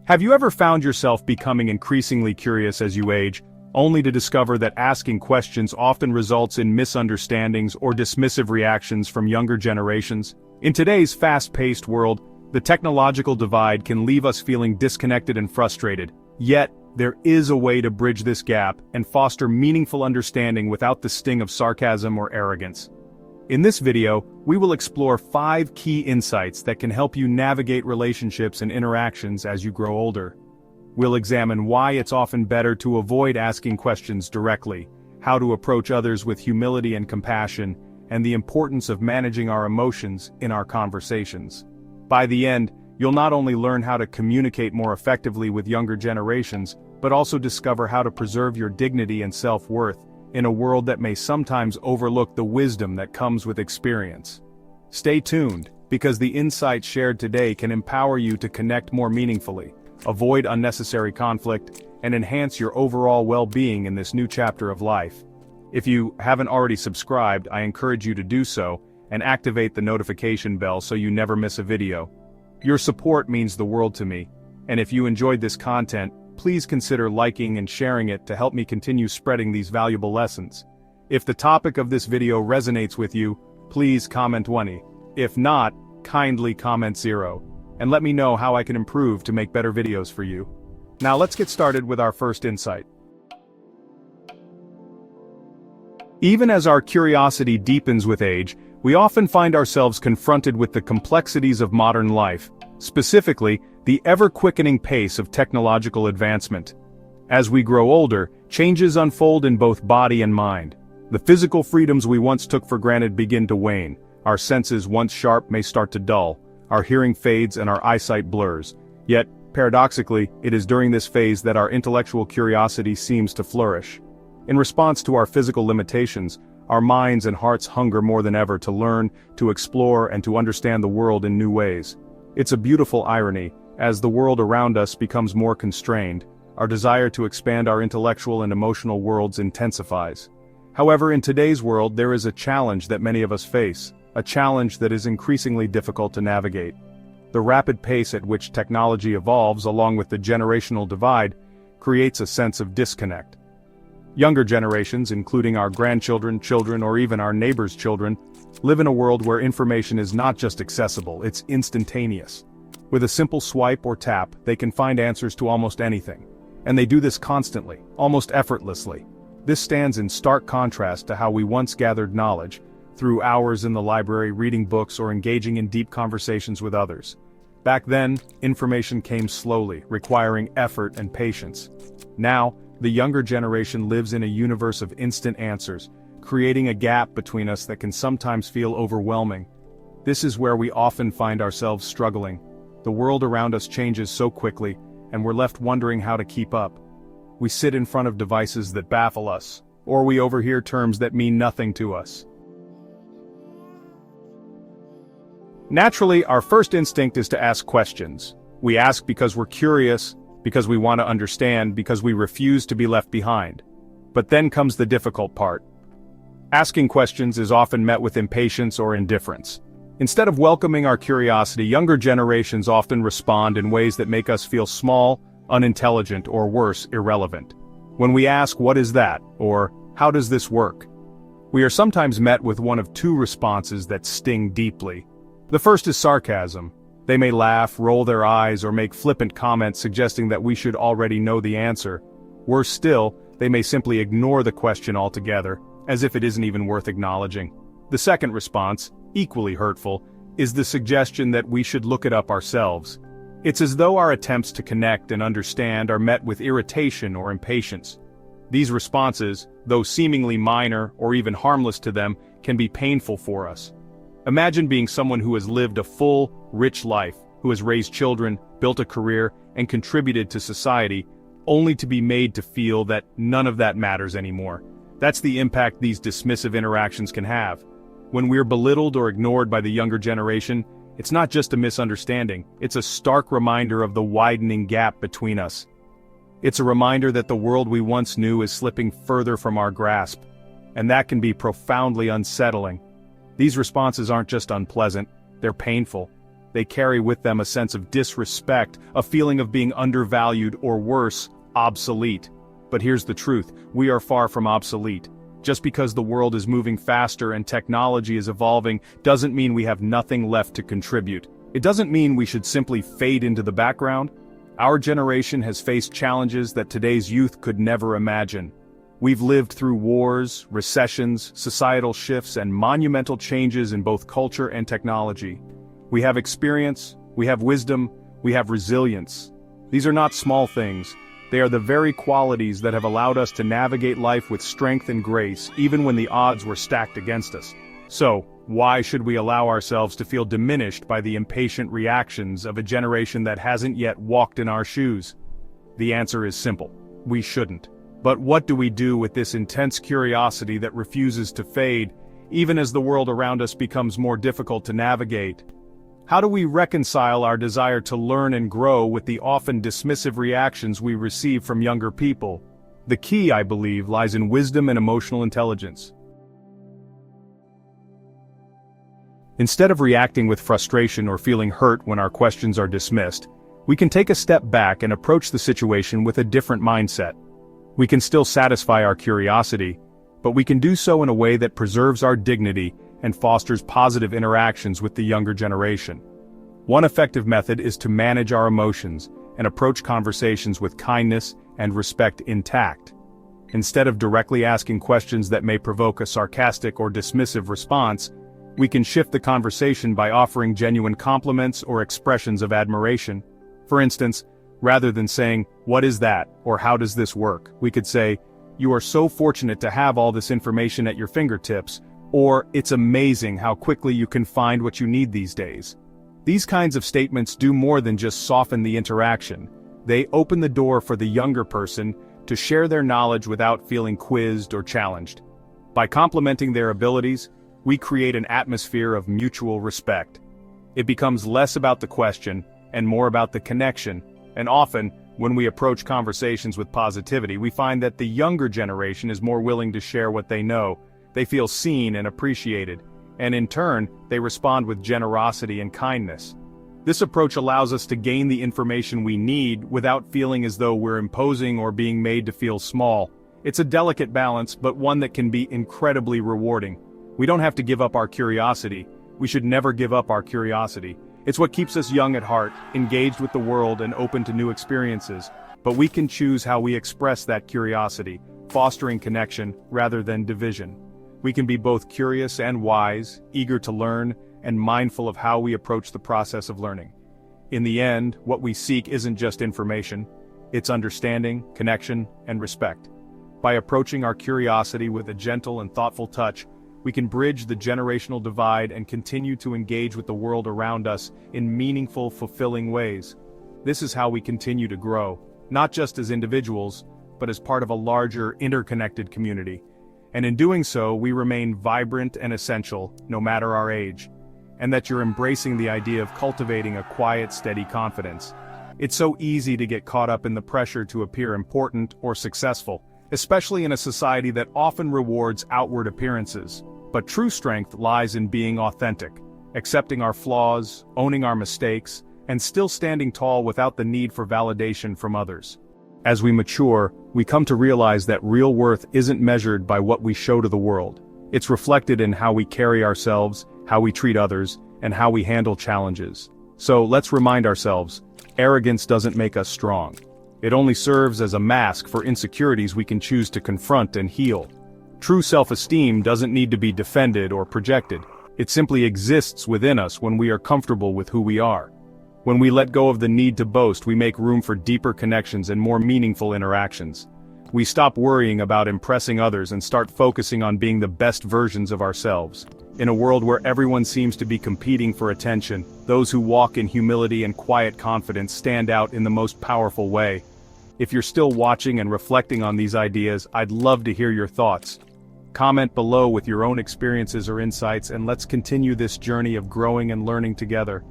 Have you ever found yourself becoming increasingly curious as you age, only to discover that asking questions often results in misunderstandings or dismissive reactions from younger generations? In today's fast-paced world, the technological divide can leave us feeling disconnected and frustrated. Yet, there is a way to bridge this gap and foster meaningful understanding without the sting of sarcasm or arrogance. In this video, we will explore 5 key insights that can help you navigate relationships and interactions as you grow older. We'll examine why it's often better to avoid asking questions directly, how to approach others with humility and compassion, and the importance of managing our emotions in our conversations. By the end, you'll not only learn how to communicate more effectively with younger generations, but also discover how to preserve your dignity and self-worth in a world that may sometimes overlook the wisdom that comes with experience. Stay tuned, because the insights shared today can empower you to connect more meaningfully, avoid unnecessary conflict, and enhance your overall well-being in this new chapter of life. If you haven't already subscribed, I encourage you to do so, and activate the notification bell so you never miss a video. Your support means the world to me, and if you enjoyed this content, please consider liking and sharing it to help me continue spreading these valuable lessons. If the topic of this video resonates with you, please comment 1. If not, kindly comment 0. And let me know how I can improve to make better videos for you. Now let's get started with our first insight. Even as our curiosity deepens with age, we often find ourselves confronted with the complexities of modern life, specifically, the ever-quickening pace of technological advancement. As we grow older, changes unfold in both body and mind. The physical freedoms we once took for granted begin to wane, our senses once sharp may start to dull, our hearing fades and our eyesight blurs. Yet, paradoxically, it is during this phase that our intellectual curiosity seems to flourish. In response to our physical limitations, our minds and hearts hunger more than ever to learn, to explore, and to understand the world in new ways. It's a beautiful irony. As the world around us becomes more constrained, our desire to expand our intellectual and emotional worlds intensifies. However, in today's world there is a challenge that many of us face, a challenge that is increasingly difficult to navigate. The rapid pace at which technology evolves, along with the generational divide, creates a sense of disconnect. Younger generations, including our grandchildren, children, or even our neighbors' children, live in a world where information is not just accessible, it's instantaneous. With a simple swipe or tap, they can find answers to almost anything. And they do this constantly, almost effortlessly. This stands in stark contrast to how we once gathered knowledge, through hours in the library reading books or engaging in deep conversations with others. Back then, information came slowly, requiring effort and patience. Now, the younger generation lives in a universe of instant answers, creating a gap between us that can sometimes feel overwhelming. This is where we often find ourselves struggling. The world around us changes so quickly, and we're left wondering how to keep up. We sit in front of devices that baffle us, or we overhear terms that mean nothing to us. Naturally, our first instinct is to ask questions. We ask because we're curious, because we want to understand, because we refuse to be left behind. But then comes the difficult part. Asking questions is often met with impatience or indifference. Instead of welcoming our curiosity, younger generations often respond in ways that make us feel small, unintelligent, or worse, irrelevant. When we ask, "What is that?" or "How does this work?" we are sometimes met with one of 2 responses that sting deeply. The first is sarcasm. They may laugh, roll their eyes, or make flippant comments suggesting that we should already know the answer. Worse still, they may simply ignore the question altogether, as if it isn't even worth acknowledging. The second response, equally hurtful, is the suggestion that we should look it up ourselves. It's as though our attempts to connect and understand are met with irritation or impatience. These responses, though seemingly minor or even harmless to them, can be painful for us. Imagine being someone who has lived a full, rich life, who has raised children, built a career, and contributed to society, only to be made to feel that none of that matters anymore. That's the impact these dismissive interactions can have. When we're belittled or ignored by the younger generation, it's not just a misunderstanding, it's a stark reminder of the widening gap between us. It's a reminder that the world we once knew is slipping further from our grasp, and that can be profoundly unsettling. These responses aren't just unpleasant, they're painful. they carry with them a sense of disrespect, a feeling of being undervalued or worse, obsolete. But here's the truth, we are far from obsolete. Just because the world is moving faster and technology is evolving doesn't mean we have nothing left to contribute. It doesn't mean we should simply fade into the background. Our generation has faced challenges that today's youth could never imagine. We've lived through wars, recessions, societal shifts, and monumental changes in both culture and technology. We have experience, we have wisdom, we have resilience. These are not small things. They are the very qualities that have allowed us to navigate life with strength and grace, even when the odds were stacked against us. So, why should we allow ourselves to feel diminished by the impatient reactions of a generation that hasn't yet walked in our shoes? The answer is simple: we shouldn't. But what do we do with this intense curiosity that refuses to fade, even as the world around us becomes more difficult to navigate? How do we reconcile our desire to learn and grow with the often dismissive reactions we receive from younger people? The key, I believe, lies in wisdom and emotional intelligence. Instead of reacting with frustration or feeling hurt when our questions are dismissed, we can take a step back and approach the situation with a different mindset. We can still satisfy our curiosity, but we can do so in a way that preserves our dignity and fosters positive interactions with the younger generation. One effective method is to manage our emotions and approach conversations with kindness and respect intact. Instead of directly asking questions that may provoke a sarcastic or dismissive response, we can shift the conversation by offering genuine compliments or expressions of admiration. For instance, rather than saying, "What is that?" or "How does this work?" we could say, "You are so fortunate to have all this information at your fingertips," or "It's amazing how quickly you can find what you need these days." These kinds of statements do more than just soften the interaction. They open the door for the younger person to share their knowledge without feeling quizzed or challenged. By complimenting their abilities, we create an atmosphere of mutual respect. It becomes less about the question and more about the connection, and often, when we approach conversations with positivity, we find that the younger generation is more willing to share what they know. They feel seen and appreciated, and in turn, they respond with generosity and kindness. This approach allows us to gain the information we need without feeling as though we're imposing or being made to feel small. It's a delicate balance, but one that can be incredibly rewarding. We don't have to give up our curiosity. We should never give up our curiosity. It's what keeps us young at heart, engaged with the world and open to new experiences. But we can choose how we express that curiosity, fostering connection rather than division. We can be both curious and wise, eager to learn, and mindful of how we approach the process of learning. In the end, what we seek isn't just information, it's understanding, connection, and respect. By approaching our curiosity with a gentle and thoughtful touch, we can bridge the generational divide and continue to engage with the world around us in meaningful, fulfilling ways. This is how we continue to grow, not just as individuals, but as part of a larger, interconnected community. And in doing so, we remain vibrant and essential, no matter our age. And that you're embracing the idea of cultivating a quiet, steady confidence. It's so easy to get caught up in the pressure to appear important or successful, especially in a society that often rewards outward appearances. But true strength lies in being authentic, accepting our flaws, owning our mistakes, and still standing tall without the need for validation from others. As we mature, we come to realize that real worth isn't measured by what we show to the world. It's reflected in how we carry ourselves, how we treat others, and how we handle challenges. So let's remind ourselves, arrogance doesn't make us strong. It only serves as a mask for insecurities we can choose to confront and heal. True self-esteem doesn't need to be defended or projected. It simply exists within us when we are comfortable with who we are. When we let go of the need to boast, we make room for deeper connections and more meaningful interactions. We stop worrying about impressing others and start focusing on being the best versions of ourselves. In a world where everyone seems to be competing for attention, those who walk in humility and quiet confidence stand out in the most powerful way. If you're still watching and reflecting on these ideas, I'd love to hear your thoughts. Comment below with your own experiences or insights, and let's continue this journey of growing and learning together.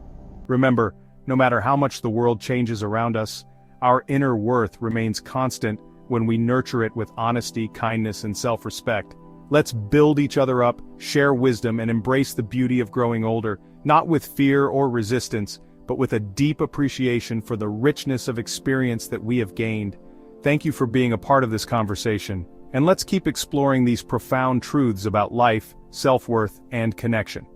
Remember, no matter how much the world changes around us, our inner worth remains constant when we nurture it with honesty, kindness, and self-respect. Let's build each other up, share wisdom, and embrace the beauty of growing older, not with fear or resistance, but with a deep appreciation for the richness of experience that we have gained. Thank you for being a part of this conversation, and let's keep exploring these profound truths about life, self-worth, and connection.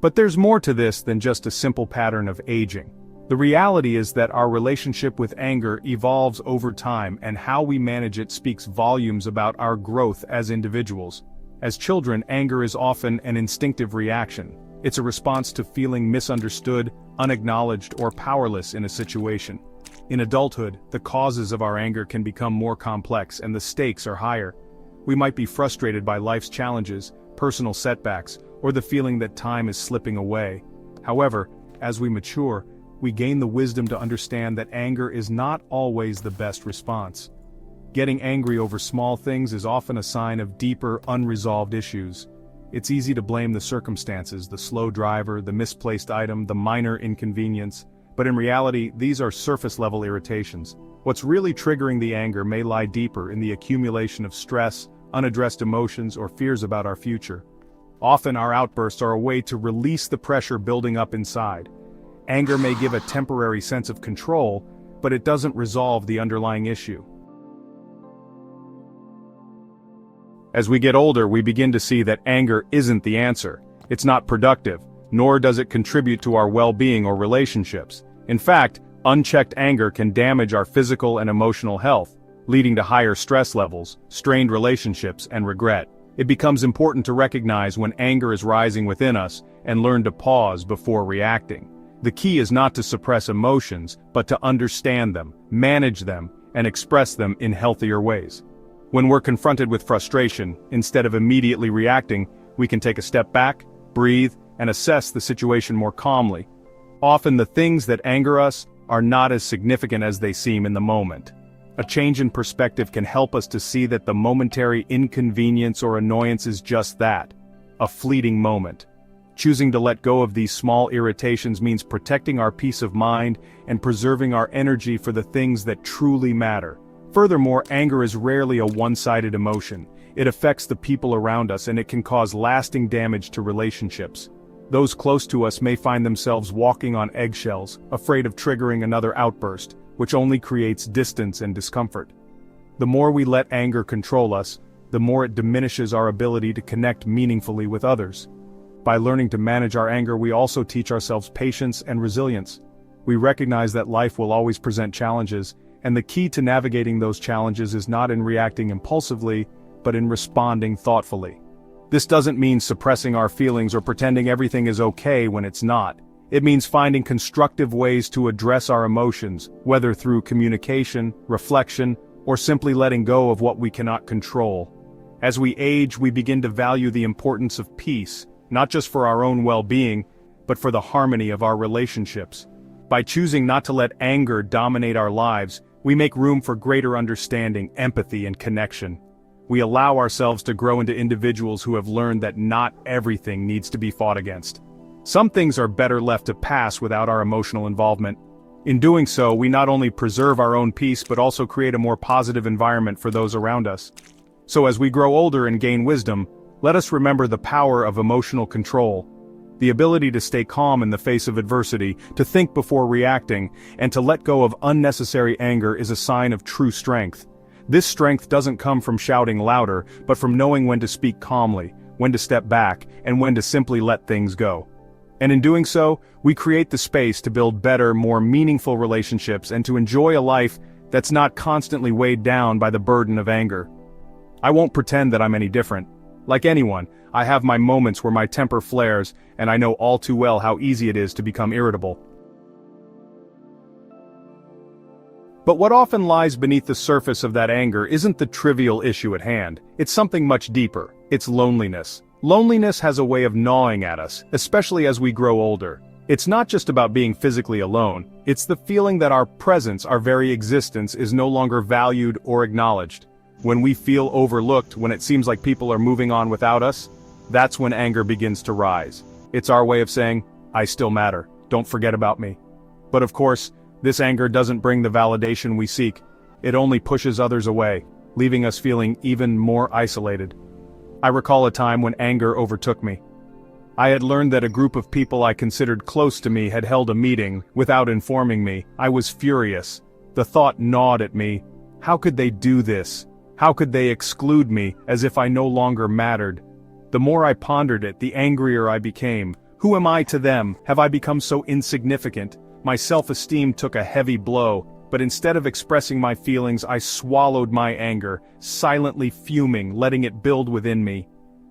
But there's more to this than just a simple pattern of aging. The reality is that our relationship with anger evolves over time, and how we manage it speaks volumes about our growth as individuals. As children, anger is often an instinctive reaction. It's a response to feeling misunderstood, unacknowledged, or powerless in a situation. In adulthood, the causes of our anger can become more complex and the stakes are higher. We might be frustrated by life's challenges, personal setbacks, or the feeling that time is slipping away. However, as we mature, we gain the wisdom to understand that anger is not always the best response. Getting angry over small things is often a sign of deeper, unresolved issues. It's easy to blame the circumstances, the slow driver, the misplaced item, the minor inconvenience, but in reality, these are surface-level irritations. What's really triggering the anger may lie deeper in the accumulation of stress, unaddressed emotions, or fears about our future. Often our outbursts are a way to release the pressure building up inside. Anger may give a temporary sense of control, but it doesn't resolve the underlying issue. As we get older, we begin to see that anger isn't the answer. It's not productive, nor does it contribute to our well-being or relationships. In fact, unchecked anger can damage our physical and emotional health, leading to higher stress levels, strained relationships, and regret. It becomes important to recognize when anger is rising within us and learn to pause before reacting. The key is not to suppress emotions, but to understand them, manage them, and express them in healthier ways. When we're confronted with frustration, instead of immediately reacting, we can take a step back, breathe, and assess the situation more calmly. Often the things that anger us are not as significant as they seem in the moment. A change in perspective can help us to see that the momentary inconvenience or annoyance is just that, a fleeting moment. Choosing to let go of these small irritations means protecting our peace of mind and preserving our energy for the things that truly matter. Furthermore, anger is rarely a one-sided emotion. It affects the people around us, and it can cause lasting damage to relationships. Those close to us may find themselves walking on eggshells, afraid of triggering another outburst, which only creates distance and discomfort. The more we let anger control us, the more it diminishes our ability to connect meaningfully with others. By learning to manage our anger, we also teach ourselves patience and resilience. We recognize that life will always present challenges, and the key to navigating those challenges is not in reacting impulsively, but in responding thoughtfully. This doesn't mean suppressing our feelings or pretending everything is okay when it's not. It means finding constructive ways to address our emotions, whether through communication, reflection, or simply letting go of what we cannot control. As we age, we begin to value the importance of peace, not just for our own well-being, but for the harmony of our relationships. By choosing not to let anger dominate our lives, we make room for greater understanding, empathy, and connection. We allow ourselves to grow into individuals who have learned that not everything needs to be fought against. Some things are better left to pass without our emotional involvement. In doing so, we not only preserve our own peace but also create a more positive environment for those around us. So as we grow older and gain wisdom, let us remember the power of emotional control. The ability to stay calm in the face of adversity, to think before reacting, and to let go of unnecessary anger is a sign of true strength. This strength doesn't come from shouting louder, but from knowing when to speak calmly, when to step back, and when to simply let things go. And in doing so, we create the space to build better, more meaningful relationships and to enjoy a life that's not constantly weighed down by the burden of anger. I won't pretend that I'm any different. Like anyone, I have my moments where my temper flares, and I know all too well how easy it is to become irritable. But what often lies beneath the surface of that anger isn't the trivial issue at hand. It's something much deeper. It's loneliness. Loneliness has a way of gnawing at us, especially as we grow older. It's not just about being physically alone. It's the feeling that our presence, our very existence, is no longer valued or acknowledged. When we feel overlooked, when it seems like people are moving on without us, that's when anger begins to rise. It's our way of saying, I still matter, don't forget about me. But of course, this anger doesn't bring the validation we seek. It only pushes others away, leaving us feeling even more isolated. I recall a time when anger overtook me. I had learned that a group of people I considered close to me had held a meeting without informing me. I was furious. The thought gnawed at me. How could they do this? How could they exclude me, as if I no longer mattered? The more I pondered it, the angrier I became. Who am I to them? Have I become so insignificant? My self-esteem took a heavy blow, but instead of expressing my feelings, I swallowed my anger, silently fuming, letting it build within me.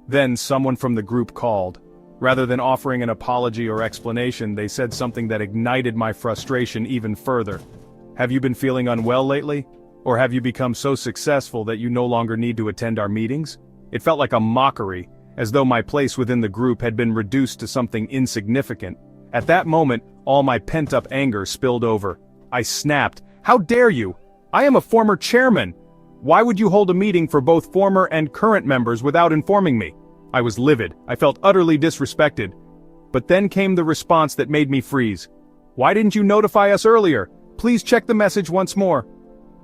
Then someone from the group called. Rather than offering an apology or explanation, they said something that ignited my frustration even further. Have you been feeling unwell lately? Or have you become so successful that you no longer need to attend our meetings? It felt like a mockery, as though my place within the group had been reduced to something insignificant. At that moment, all my pent-up anger spilled over. I snapped, "How dare you? I am a former chairman! Why would you hold a meeting for both former and current members without informing me?" I was livid. I felt utterly disrespected. But then came the response that made me freeze. "Why didn't you notify us earlier? Please check the message once more."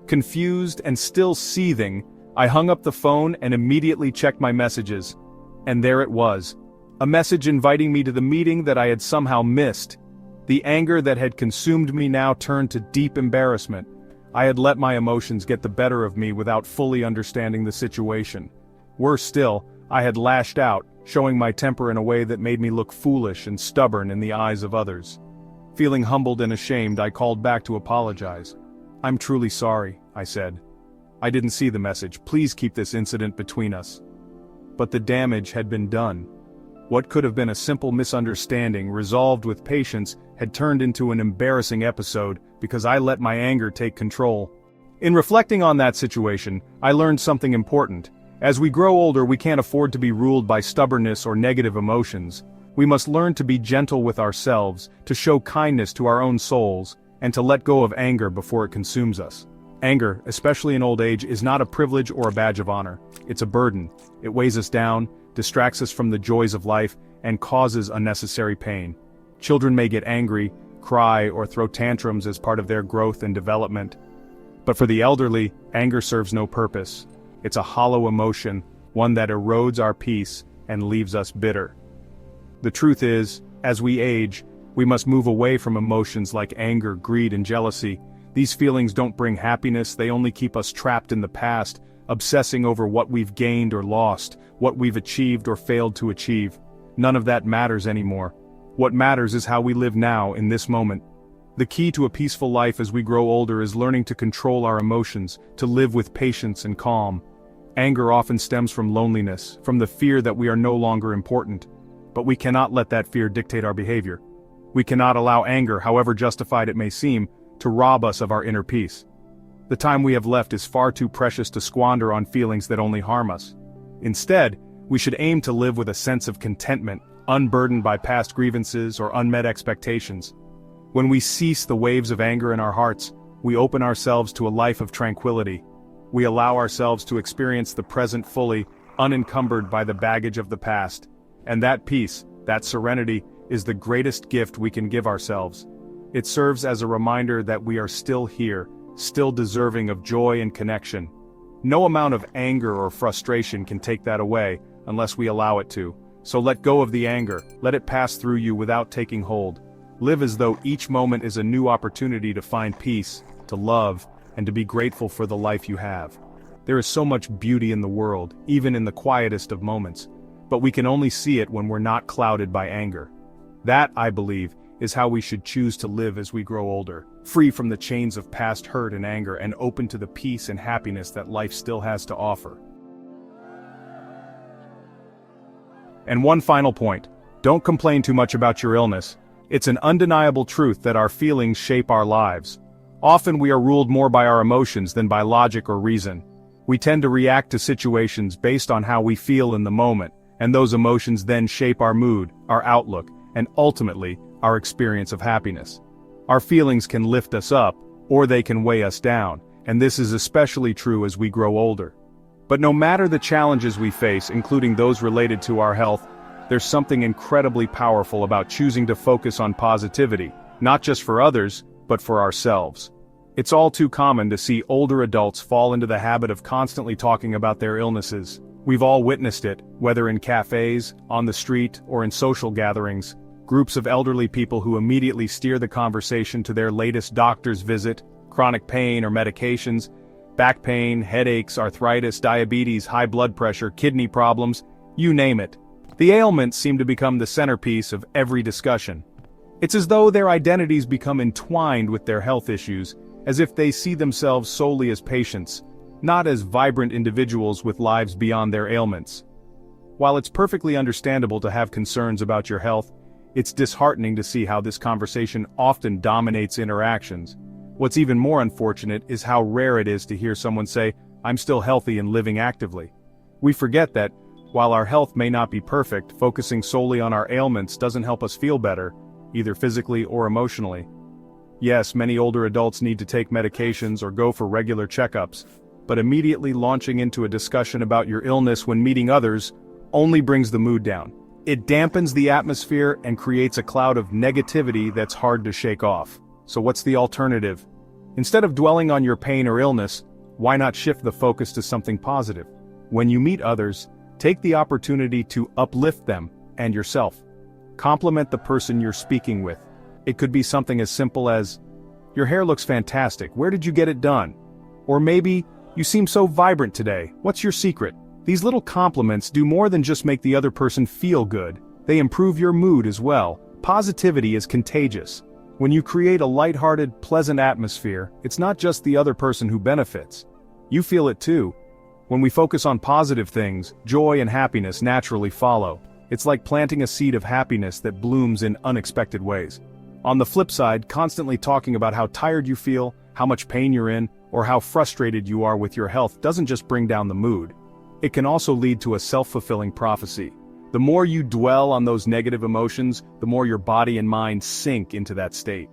Confused and still seething, I hung up the phone and immediately checked my messages. And there it was. A message inviting me to the meeting that I had somehow missed. The anger that had consumed me now turned to deep embarrassment. I had let my emotions get the better of me without fully understanding the situation. Worse still, I had lashed out, showing my temper in a way that made me look foolish and stubborn in the eyes of others. Feeling humbled and ashamed, I called back to apologize. "I'm truly sorry," I said. "I didn't see the message. Please keep this incident between us." But the damage had been done. What could have been a simple misunderstanding resolved with patience had turned into an embarrassing episode because I let my anger take control. In reflecting on that situation, I learned something important. As we grow older, we can't afford to be ruled by stubbornness or negative emotions. We must learn to be gentle with ourselves, to show kindness to our own souls, and to let go of anger before it consumes us. Anger, especially in old age, is not a privilege or a badge of honor. It's a burden. It weighs us down, distracts us from the joys of life, and causes unnecessary pain. Children may get angry, cry, or throw tantrums as part of their growth and development. But for the elderly, anger serves no purpose. It's a hollow emotion, one that erodes our peace and leaves us bitter. The truth is, as we age, we must move away from emotions like anger, greed, and jealousy. These feelings don't bring happiness, they only keep us trapped in the past, obsessing over what we've gained or lost, what we've achieved or failed to achieve. None of that matters anymore. What matters is how we live now, in this moment. The key to a peaceful life as we grow older is learning to control our emotions, to live with patience and calm. Anger often stems from loneliness, from the fear that we are no longer important. But we cannot let that fear dictate our behavior. We cannot allow anger, however justified it may seem, to rob us of our inner peace. The time we have left is far too precious to squander on feelings that only harm us. Instead, we should aim to live with a sense of contentment, unburdened by past grievances or unmet expectations. When we cease the waves of anger in our hearts, we open ourselves to a life of tranquility. We allow ourselves to experience the present fully, unencumbered by the baggage of the past. And that peace, that serenity, is the greatest gift we can give ourselves. It serves as a reminder that we are still here, still deserving of joy and connection. No amount of anger or frustration can take that away, unless we allow it to. So let go of the anger, let it pass through you without taking hold. Live as though each moment is a new opportunity to find peace, to love, and to be grateful for the life you have. There is so much beauty in the world, even in the quietest of moments, but we can only see it when we're not clouded by anger. That, I believe, is how we should choose to live as we grow older, free from the chains of past hurt and anger and open to the peace and happiness that life still has to offer. And one final point, don't complain too much about your illness. It's an undeniable truth that our feelings shape our lives. Often we are ruled more by our emotions than by logic or reason. We tend to react to situations based on how we feel in the moment, and those emotions then shape our mood, our outlook, and ultimately, our experience of happiness. Our feelings can lift us up, or they can weigh us down, and this is especially true as we grow older. But no matter the challenges we face, including those related to our health, there's something incredibly powerful about choosing to focus on positivity, not just for others, but for ourselves. It's all too common to see older adults fall into the habit of constantly talking about their illnesses, We've all witnessed it, whether in cafes, on the street, or in social gatherings. Groups of elderly people who immediately steer the conversation to their latest doctor's visit, chronic pain or medications, back pain, headaches, arthritis, diabetes, high blood pressure, kidney problems, you name it. The ailments seem to become the centerpiece of every discussion. It's as though their identities become entwined with their health issues, as if they see themselves solely as patients, not as vibrant individuals with lives beyond their ailments. While it's perfectly understandable to have concerns about your health, it's disheartening to see how this conversation often dominates interactions. What's even more unfortunate is how rare it is to hear someone say, "I'm still healthy and living actively." We forget that, while our health may not be perfect, focusing solely on our ailments doesn't help us feel better, either physically or emotionally. Yes, many older adults need to take medications or go for regular checkups, but immediately launching into a discussion about your illness when meeting others only brings the mood down. It dampens the atmosphere and creates a cloud of negativity that's hard to shake off. So what's the alternative? Instead of dwelling on your pain or illness, why not shift the focus to something positive? When you meet others, take the opportunity to uplift them and yourself. Compliment the person you're speaking with. It could be something as simple as, "Your hair looks fantastic, where did you get it done?" Or maybe, "You seem so vibrant today, what's your secret?" These little compliments do more than just make the other person feel good, they improve your mood as well. Positivity is contagious. When you create a lighthearted, pleasant atmosphere, it's not just the other person who benefits. You feel it too. When we focus on positive things, joy and happiness naturally follow. It's like planting a seed of happiness that blooms in unexpected ways. On the flip side, constantly talking about how tired you feel, how much pain you're in, or how frustrated you are with your health doesn't just bring down the mood. It can also lead to a self-fulfilling prophecy. The more you dwell on those negative emotions, the more your body and mind sink into that state.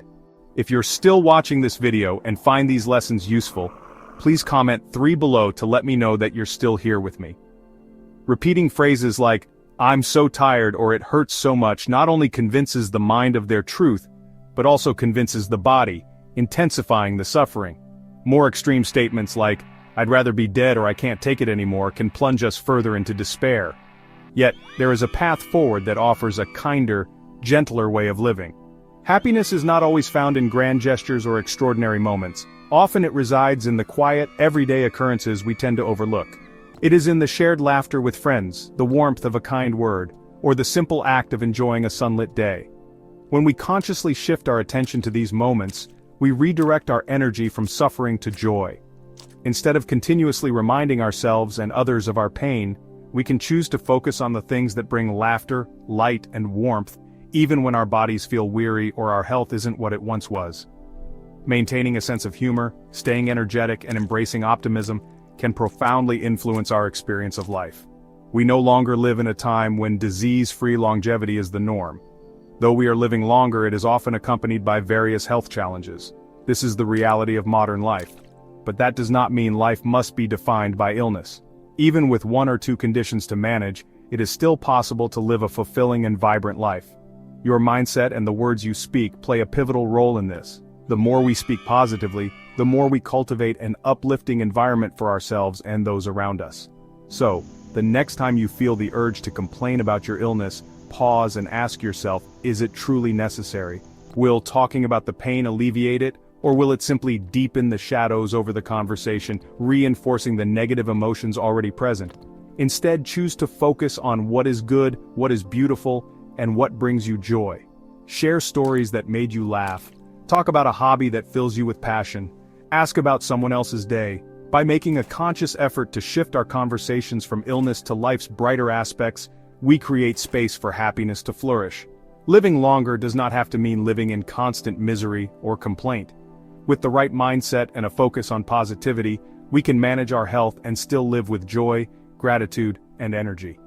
If you're still watching this video and find these lessons useful, please comment 3 below to let me know that you're still here with me. Repeating phrases like, "I'm so tired" or "it hurts so much" not only convinces the mind of their truth, but also convinces the body, intensifying the suffering. More extreme statements like, "I'd rather be dead" or "I can't take it anymore" can plunge us further into despair. Yet, there is a path forward that offers a kinder, gentler way of living. Happiness is not always found in grand gestures or extraordinary moments. Often it resides in the quiet, everyday occurrences we tend to overlook. It is in the shared laughter with friends, the warmth of a kind word, or the simple act of enjoying a sunlit day. When we consciously shift our attention to these moments, we redirect our energy from suffering to joy. Instead of continuously reminding ourselves and others of our pain, we can choose to focus on the things that bring laughter, light, and warmth, even when our bodies feel weary or our health isn't what it once was. Maintaining a sense of humor, staying energetic, and embracing optimism can profoundly influence our experience of life. We no longer live in a time when disease-free longevity is the norm. Though we are living longer, it is often accompanied by various health challenges. This is the reality of modern life. But that does not mean life must be defined by illness. Even with 1 or 2 conditions to manage, it is still possible to live a fulfilling and vibrant life. Your mindset and the words you speak play a pivotal role in this. The more we speak positively, the more we cultivate an uplifting environment for ourselves and those around us. So, the next time you feel the urge to complain about your illness, pause and ask yourself, is it truly necessary? Will talking about the pain alleviate it, or will it simply deepen the shadows over the conversation, reinforcing the negative emotions already present? Instead, choose to focus on what is good, what is beautiful, and what brings you joy. Share stories that made you laugh. Talk about a hobby that fills you with passion. Ask about someone else's day. By making a conscious effort to shift our conversations from illness to life's brighter aspects, we create space for happiness to flourish. Living longer does not have to mean living in constant misery or complaint. With the right mindset and a focus on positivity, we can manage our health and still live with joy, gratitude, and energy.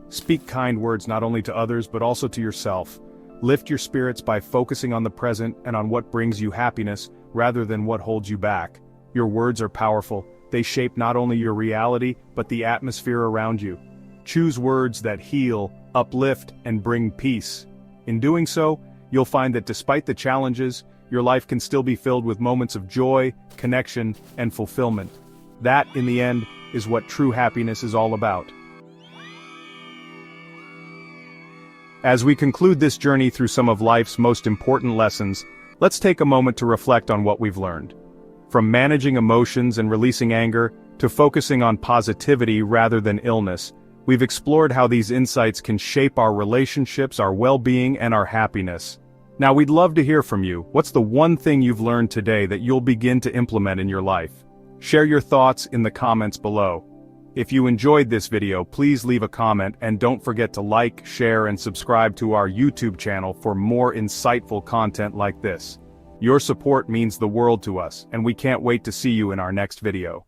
Speak kind words not only to others but also to yourself. Lift your spirits by focusing on the present and on what brings you happiness, rather than what holds you back. Your words are powerful. They shape not only your reality, but the atmosphere around you. Choose words that heal, uplift, and bring peace. In doing so, you'll find that despite the challenges, your life can still be filled with moments of joy, connection, and fulfillment. That, in the end, is what true happiness is all about. As we conclude this journey through some of life's most important lessons, let's take a moment to reflect on what we've learned. From managing emotions and releasing anger, to focusing on positivity rather than illness, we've explored how these insights can shape our relationships, our well-being, and our happiness. Now we'd love to hear from you. What's the one thing you've learned today that you'll begin to implement in your life? Share your thoughts in the comments below. If you enjoyed this video, please leave a comment and don't forget to like, share, and subscribe to our YouTube channel for more insightful content like this. Your support means the world to us, and we can't wait to see you in our next video.